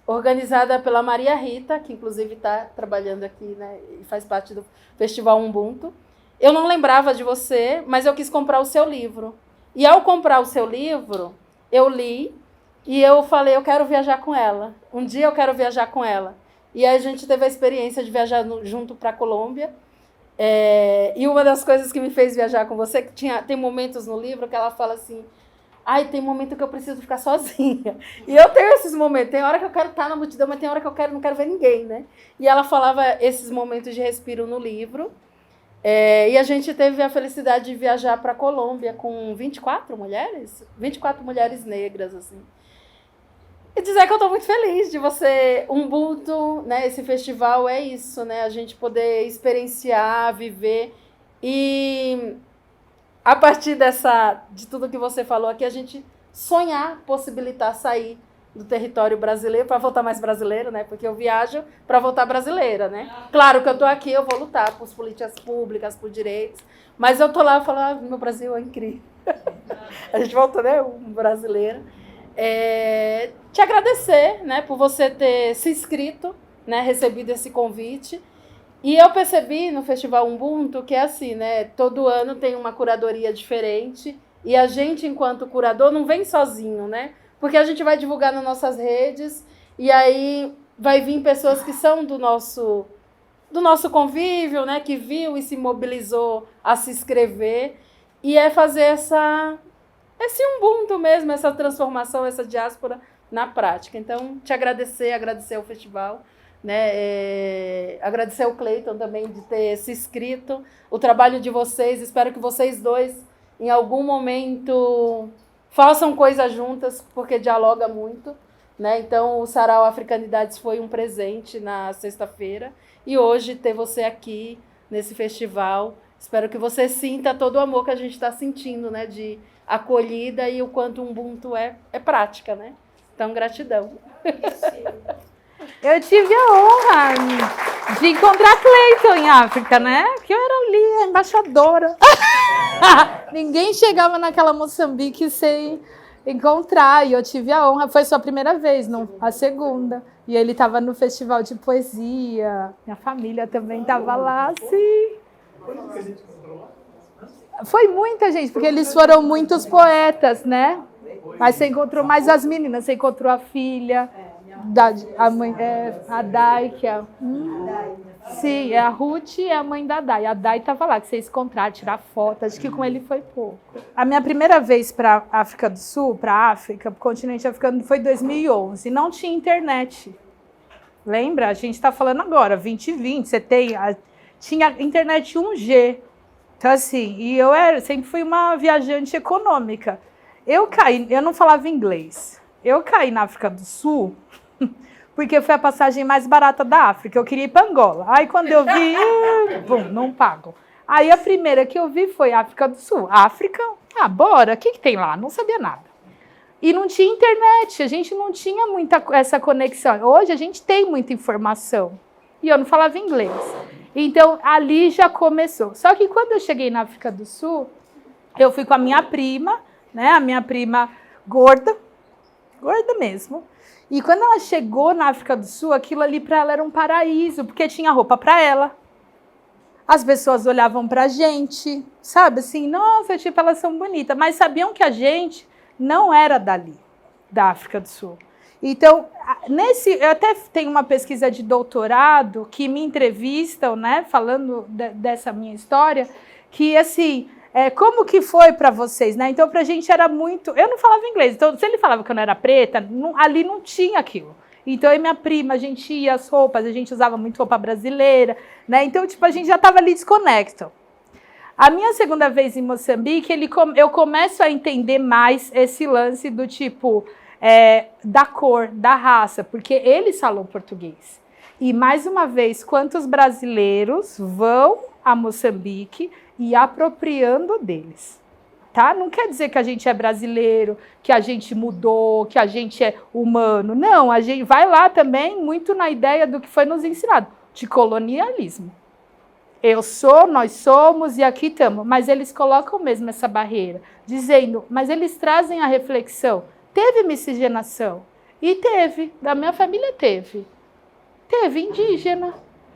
organizada pela Maria Rita, que inclusive está trabalhando aqui, né, e faz parte do Festival Ubuntu. Eu não lembrava de você, mas eu quis comprar o seu livro. E ao comprar o seu livro, eu li e eu falei, eu quero viajar com ela. Um dia eu quero viajar com ela. E aí a gente teve a experiência de viajar junto para a Colômbia. E uma das coisas que me fez viajar com você, que tem momentos no livro que ela fala assim, tem momento que eu preciso ficar sozinha. E eu tenho esses momentos. Tem hora que eu quero estar na multidão, mas tem hora que eu não quero ver ninguém, né? E ela falava esses momentos de respiro no livro. E a gente teve a felicidade de viajar para a Colômbia com 24 mulheres? 24 mulheres negras, assim. E dizer que eu estou muito feliz de você... Ubuntu, né? Esse festival é isso, né? A gente poder experienciar, viver. E a partir de tudo que você falou aqui, a gente sonhar, possibilitar sair do território brasileiro para voltar mais brasileiro, né? Porque eu viajo para voltar brasileira, né? Claro que eu estou aqui, eu vou lutar por políticas públicas, por direitos, mas eu estou lá e falo, meu Brasil é incrível. A gente volta, né? Um brasileiro. Te agradecer, né? Por você ter se inscrito, né? Recebido esse convite. E eu percebi no Festival Ubuntu que é assim, né? Todo ano tem uma curadoria diferente e a gente, enquanto curador, não vem sozinho, né? Porque a gente vai divulgar nas nossas redes e aí vai vir pessoas que são do nosso convívio, né? Que viu e se mobilizou a se inscrever. E fazer esse Ubuntu mesmo, essa transformação, essa diáspora na prática. Então, te agradecer ao festival, né? Agradecer ao Cleiton também de ter se inscrito, o trabalho de vocês. Espero que vocês dois, em algum momento, façam coisas juntas, porque dialoga muito, né? Então, o Sarau Africanidades foi um presente na sexta-feira e hoje ter você aqui nesse festival. Espero que você sinta todo o amor que a gente está sentindo, né? De acolhida e o quanto o Ubuntu é prática, né? Então, gratidão. Eu tive a honra de encontrar Cleiton em África, né? Que eu era ali, a embaixadora. Ninguém chegava naquela Moçambique sem encontrar. E eu tive a honra. Foi sua primeira vez, não a segunda. E ele estava no festival de poesia. Minha família também estava lá, sim. Foi muita gente, porque eles foram muitos poetas, né? Mas você encontrou mais as meninas, você encontrou a filha, a mãe, a Dai, que é... Sim, a Ruth é a mãe da Dai. A Dai estava lá, que vocês encontraram, tirar foto. Acho que com ele foi pouco. A minha primeira vez para a África do Sul, para a África, para o continente africano, foi em 2011. Não tinha internet. Lembra? A gente está falando agora, 2020. Tinha internet 1G. Então, assim, e eu sempre fui uma viajante econômica. Eu não falava inglês. Eu caí na África do Sul porque foi a passagem mais barata da África. Eu queria ir para Angola. Aí, quando eu vi, não pago. Aí, a primeira que eu vi foi África do Sul. África, bora, o que tem lá? Não sabia nada. E não tinha internet, a gente não tinha muita essa conexão. Hoje, a gente tem muita informação. E eu não falava inglês. Então, ali já começou. Só que quando eu cheguei na África do Sul, eu fui com a minha prima, né? A minha prima gorda mesmo. E quando ela chegou na África do Sul, aquilo ali para ela era um paraíso, porque tinha roupa para ela. As pessoas olhavam para a gente, sabe? Assim, nossa, tipo, elas são bonitas. Mas sabiam que a gente não era dali, da África do Sul. Então, eu até tenho uma pesquisa de doutorado que me entrevistam, né, falando dessa minha história, que, assim, como que foi para vocês, né? Então, para a gente era muito... Eu não falava inglês, então, se ele falava que eu não era preta, ali não tinha aquilo. Então, eu e minha prima, a gente ia as roupas, a gente usava muito roupa brasileira, né? Então, tipo, a gente já estava ali desconecto. A minha segunda vez em Moçambique, eu começo a entender mais esse lance do tipo... da cor, da raça, porque eles falam português. E, mais uma vez, quantos brasileiros vão a Moçambique e apropriando deles? Tá? Não quer dizer que a gente é brasileiro, que a gente mudou, que a gente é humano. Não, a gente vai lá também muito na ideia do que foi nos ensinado, de colonialismo. Nós somos e aqui estamos. Mas eles colocam mesmo essa barreira, dizendo, mas eles trazem a reflexão Teve miscigenação. E teve, da minha família teve. Teve indígena.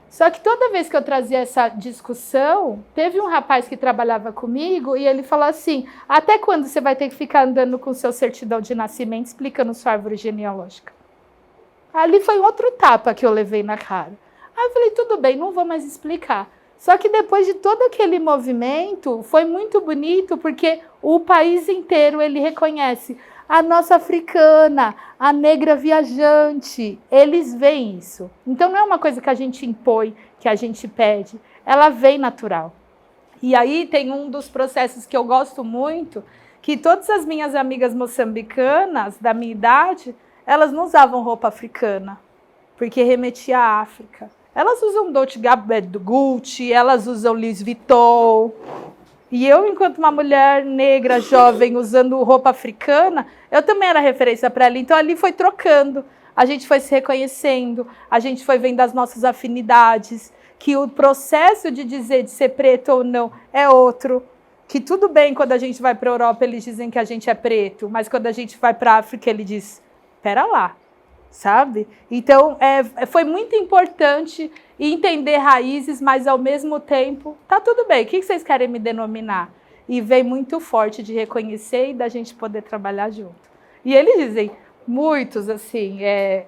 Só que toda vez que eu trazia essa discussão, teve um rapaz que trabalhava comigo e ele falou assim, até quando você vai ter que ficar andando com o seu certidão de nascimento explicando sua árvore genealógica? Ali foi outro tapa que eu levei na cara. Aí eu falei, tudo bem, não vou mais explicar. Só que depois de todo aquele movimento, foi muito bonito, porque o país inteiro ele reconhece a nossa africana, a negra viajante, eles veem isso. Então não é uma coisa que a gente impõe, que a gente pede, ela vem natural. E aí tem um dos processos que eu gosto muito, que todas as minhas amigas moçambicanas, da minha idade, elas não usavam roupa africana, porque remetia à África. Elas usam Dolce & Gabbana, Gucci, elas usam Louis Vuitton. E eu, enquanto uma mulher negra, jovem, usando roupa africana, eu também era referência para ela. Então, ali foi trocando. A gente foi se reconhecendo, a gente foi vendo as nossas afinidades, que o processo de dizer de ser preto ou não é outro. Que tudo bem, quando a gente vai para a Europa, eles dizem que a gente é preto, mas quando a gente vai para a África, ele diz, pera lá, sabe? Então, foi muito importante entender raízes, mas ao mesmo tempo, tá tudo bem, o que vocês querem me denominar? E vem muito forte de reconhecer e da gente poder trabalhar junto. E eles dizem, muitos, assim,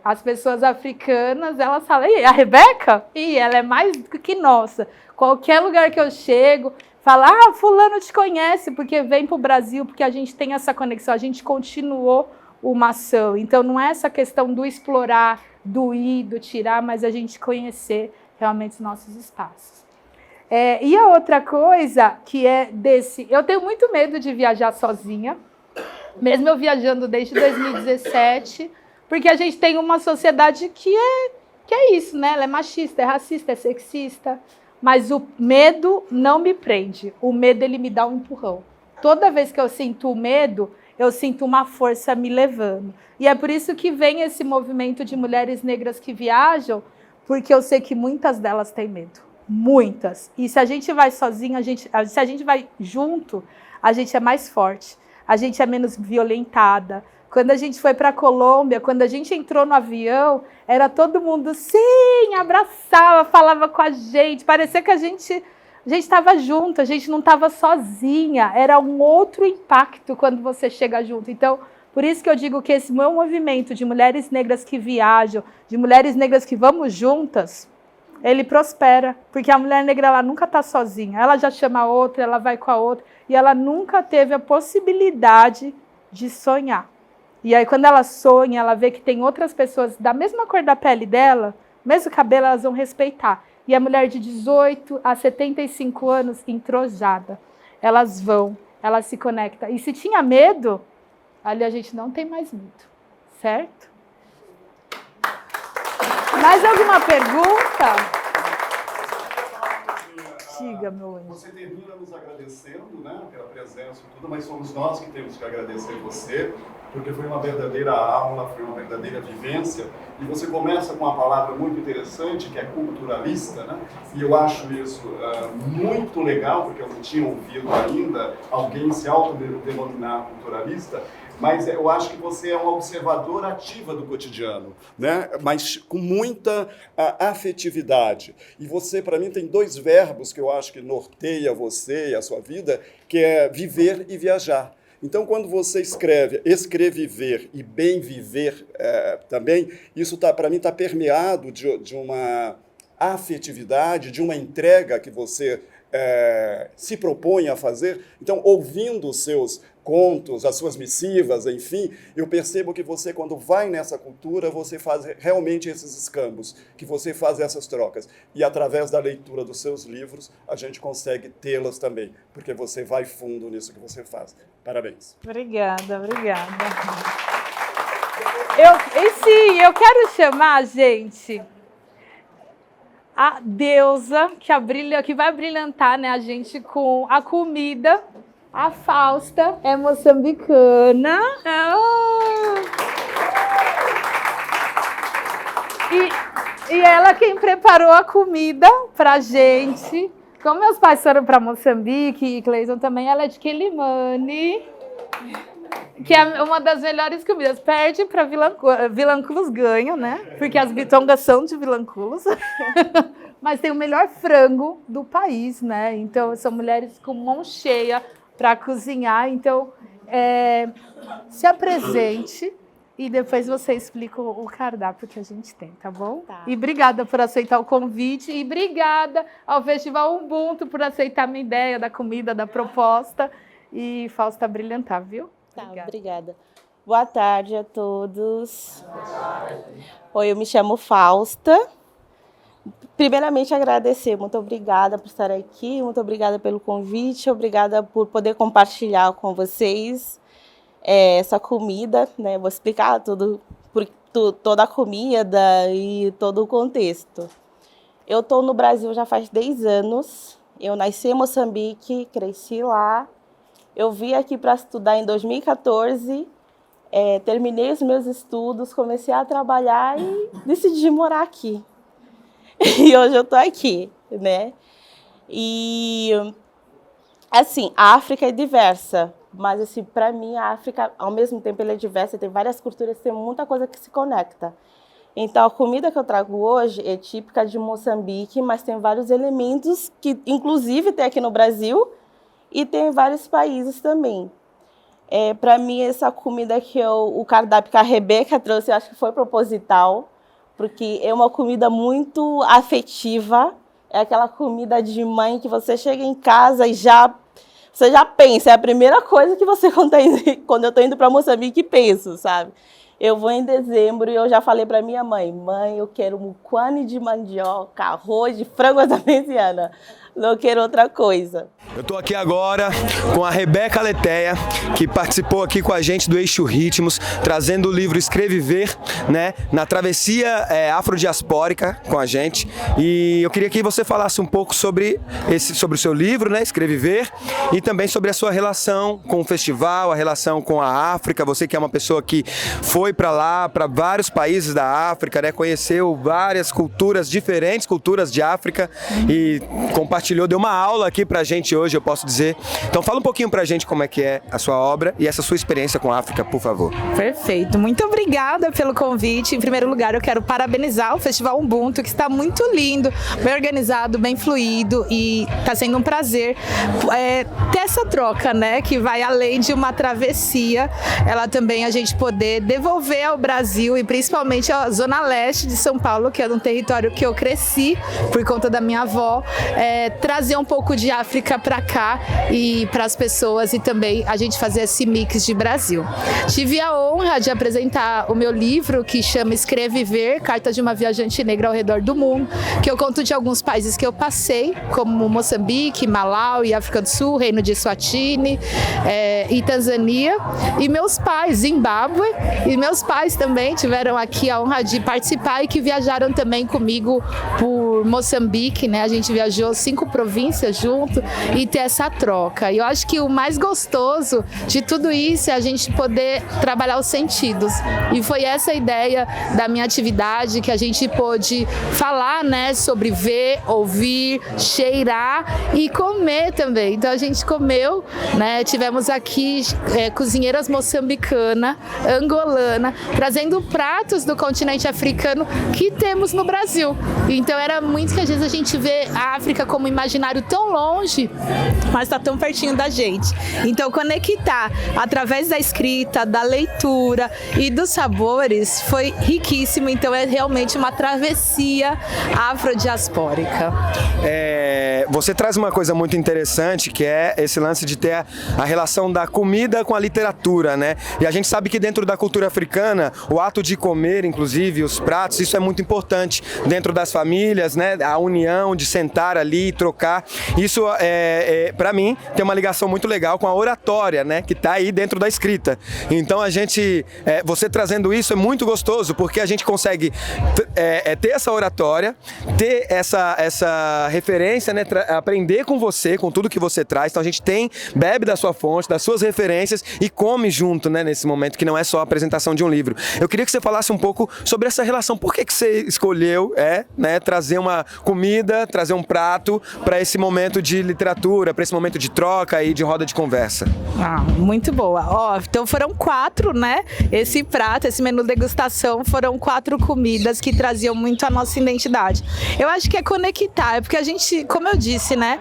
as pessoas africanas, elas falam, e a Rebeca? E ela é mais do que nossa. Qualquer lugar que eu chego, fala, fulano te conhece, porque vem para o Brasil, porque a gente tem essa conexão, a gente continuou uma ação. Então, não é essa questão do explorar, do ir, do tirar, mas a gente conhecer realmente os nossos espaços. E a outra coisa que é desse... Eu tenho muito medo de viajar sozinha, mesmo eu viajando desde 2017, porque a gente tem uma sociedade que é isso, né? Ela é machista, é racista, é sexista, mas o medo não me prende. O medo, ele me dá um empurrão. Toda vez que eu sinto o medo, eu sinto uma força me levando. E é por isso que vem esse movimento de mulheres negras que viajam, porque eu sei que muitas delas têm medo. Muitas. E se a gente vai sozinha, se a gente vai junto, a gente é mais forte. A gente é menos violentada. Quando a gente foi para a Colômbia, quando a gente entrou no avião, era todo mundo, sim, abraçava, falava com a gente. Parecia que a gente estava junto, a gente não estava sozinha. Era um outro impacto quando você chega junto. Então, por isso que eu digo que esse meu movimento de mulheres negras que viajam, de mulheres negras que vamos juntas, ele prospera. Porque a mulher negra, ela nunca está sozinha. Ela já chama a outra, ela vai com a outra. E ela nunca teve a possibilidade de sonhar. E aí, quando ela sonha, ela vê que tem outras pessoas da mesma cor da pele dela, mesmo cabelo, elas vão respeitar. E a mulher de 18 a 75 anos, entrosada. Elas vão, elas se conectam. E se tinha medo, ali a gente não tem mais medo, certo? Mais alguma pergunta? Diga, meu anjo. Você termina nos agradecendo, né, pela presença e tudo, mas somos nós que temos que agradecer você, porque foi uma verdadeira aula, foi uma verdadeira vivência, e você começa com uma palavra muito interessante, que é culturalista, né? E eu acho isso muito legal, porque eu não tinha ouvido ainda alguém se autodenominar culturalista, mas eu acho que você é uma observadora ativa do cotidiano, né? Mas com muita afetividade. E você, para mim, tem dois verbos que eu acho que norteia você e a sua vida, que é viver e viajar. Então, quando você escreve escreviver e bem viver também, isso para mim está permeado de uma afetividade, de uma entrega que você se propõe a fazer. Então, ouvindo os seus contos, as suas missivas, enfim, eu percebo que você, quando vai nessa cultura, você faz realmente esses escambos, que você faz essas trocas. E através da leitura dos seus livros, a gente consegue tê-las também, porque você vai fundo nisso que você faz. Parabéns. Obrigada, obrigada. Eu quero chamar, gente, a deusa que vai brilhantar, né, a gente com a comida. A Fausta é moçambicana. E ela quem preparou a comida pra gente. Como meus pais foram para Moçambique e Cleison também, ela é de Quelimane. que é uma das melhores comidas. Perde para Vilanculos ganha, né? Porque as bitongas são de Vilanculos. Mas tem o melhor frango do país, né? Então, são mulheres com mão cheia para cozinhar. Então, se apresente e depois você explica o cardápio que a gente tem, tá bom? Tá. E obrigada por aceitar o convite. E obrigada ao Festival Ubuntu por aceitar a minha ideia da comida, da proposta. E Fausta brilhantar, viu? Tá, obrigada. Boa tarde a todos. Oi, eu me chamo Fausta. Primeiramente, agradecer. Muito obrigada por estar aqui, muito obrigada pelo convite, obrigada por poder compartilhar com vocês essa comida, né? Vou explicar toda a comida e todo o contexto. Eu estou no Brasil já faz 10 anos. Eu nasci em Moçambique, cresci lá. Eu vim aqui para estudar em 2014, terminei os meus estudos, comecei a trabalhar e decidi morar aqui. E hoje eu estou aqui, né? E, assim, a África é diversa, mas, assim, para mim, a África, ao mesmo tempo, ela é diversa, tem várias culturas, tem muita coisa que se conecta. Então, a comida que eu trago hoje é típica de Moçambique, mas tem vários elementos que, inclusive, tem aqui no Brasil e tem em vários países também. Para mim, essa comida o cardápio que a Rebeca trouxe, eu acho que foi proposital, porque é uma comida muito afetiva, é aquela comida de mãe que você chega em casa e você já pensa, é a primeira coisa que você, quando eu estou indo para Moçambique, penso, sabe? Eu vou em dezembro e eu já falei para minha mãe, eu quero muquane de mandioca, arroz de frango à parmegiana, não quero outra coisa. Eu estou aqui agora com a Rebeca Leteia, que participou aqui com a gente do Eixo Ritmos, trazendo o livro Escreviver, né, na travessia afrodiaspórica com a gente. E eu queria que você falasse um pouco sobre o seu livro, né, Escreviver, e também sobre a sua relação com o festival, a relação com a África. Você que é uma pessoa que foi para lá, para vários países da África, né, conheceu várias culturas, diferentes culturas de África e compartilhou, deu uma aula aqui pra gente hoje, eu posso dizer. Então fala um pouquinho pra gente como é que é a sua obra e essa sua experiência com a África, por favor. Perfeito, muito obrigada pelo convite. Em primeiro lugar, eu quero parabenizar o Festival Ubuntu, que está muito lindo, bem organizado, bem fluido, e está sendo um prazer ter essa troca, né, que vai além de uma travessia, ela também a gente poder devolver ao Brasil e principalmente à Zona Leste de São Paulo, que é um território que eu cresci por conta da minha avó, trazer um pouco de África para cá e para as pessoas, e também a gente fazer esse mix de Brasil. Tive a honra de apresentar o meu livro, que chama Escreviver, Carta de uma Viajante Negra ao Redor do Mundo, que eu conto de alguns países que eu passei, como Moçambique, Malawi, África do Sul, Reino de Eswatini e Tanzânia, e meus pais, Zimbábue, e meus pais também tiveram aqui a honra de participar e que viajaram também comigo por Moçambique, né? A gente viajou 5 províncias junto e ter essa troca. E eu acho que o mais gostoso de tudo isso é a gente poder trabalhar os sentidos. E foi essa a ideia da minha atividade, que a gente pôde falar, né, sobre ver, ouvir, cheirar e comer também. Então a gente comeu, né? Tivemos aqui cozinheiras moçambicana, angolana, trazendo pratos do continente africano que temos no Brasil. Então era muito que às vezes a gente vê a África como um imaginário tão longe, mas está tão pertinho da gente. Então conectar através da escrita, da leitura e dos sabores foi riquíssimo. Então é realmente uma travessia afrodiaspórica. Você traz uma coisa muito interessante, que é esse lance de ter a relação da comida com a literatura, né? E a gente sabe que dentro da cultura africana, o ato de comer, inclusive, os pratos, isso é muito importante dentro das famílias, né? A união de sentar ali e trocar. Isso, para mim, tem uma ligação muito legal com a oratória, né? Que está aí dentro da escrita. Então, você trazendo isso é muito gostoso, porque a gente consegue ter essa oratória, ter essa referência, né? Aprender com você, com tudo que você traz. Então, a gente bebe da sua fonte, das suas referências e come junto, né? Nesse momento, que não é só a apresentação criação de um livro. Eu queria que você falasse um pouco sobre essa relação. Por que você escolheu trazer uma comida, trazer um prato para esse momento de literatura, para esse momento de troca e de roda de conversa? Muito boa. Então foram 4, né? Esse prato, esse menu degustação, foram 4 comidas que traziam muito a nossa identidade. Eu acho que é conectar, porque a gente, como eu disse, né?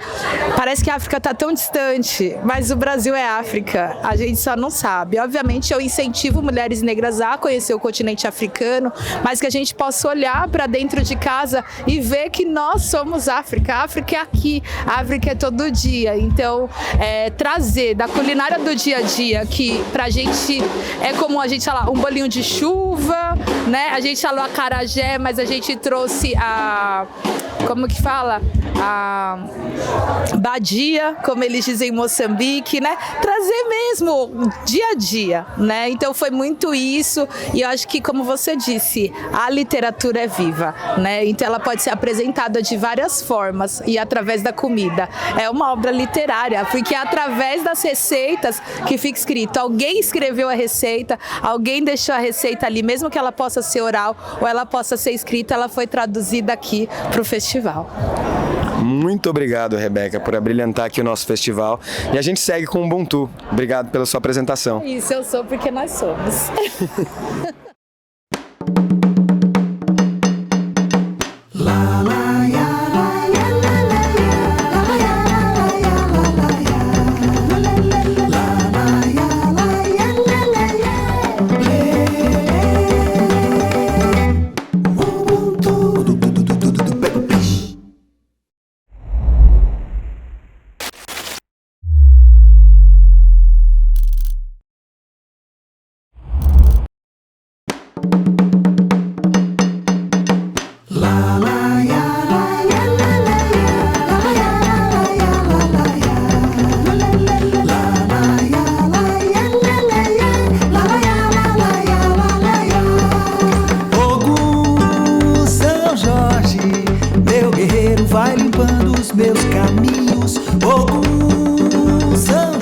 Parece que a África está tão distante, mas o Brasil é África, a gente só não sabe. Obviamente eu incentivo mulheres negras a conhecer o continente africano, mas que a gente possa olhar para dentro de casa e ver que nós somos África. A África é aqui, a África é todo dia. Então, trazer da culinária do dia a dia, que pra gente é como a gente falar um bolinho de chuva, né? A gente falou acarajé, mas a gente trouxe como que fala? A badia, como eles dizem em Moçambique, né? Trazer mesmo dia a dia, né? Então foi muito isso, e eu acho que, como você disse, a literatura é viva, né? Então ela pode ser apresentada de várias formas e através da comida. É uma obra literária, porque é através das receitas que fica escrito. Alguém escreveu a receita, alguém deixou a receita ali, mesmo que ela possa ser oral ou ela possa ser escrita, ela foi traduzida aqui para o festival. Muito obrigado, Rebeca, por abrilhantar aqui o nosso festival. E a gente segue com o Ubuntu. Obrigado pela sua apresentação. Isso, eu sou porque nós somos. Vai limpando os meus caminhos, Ogum, São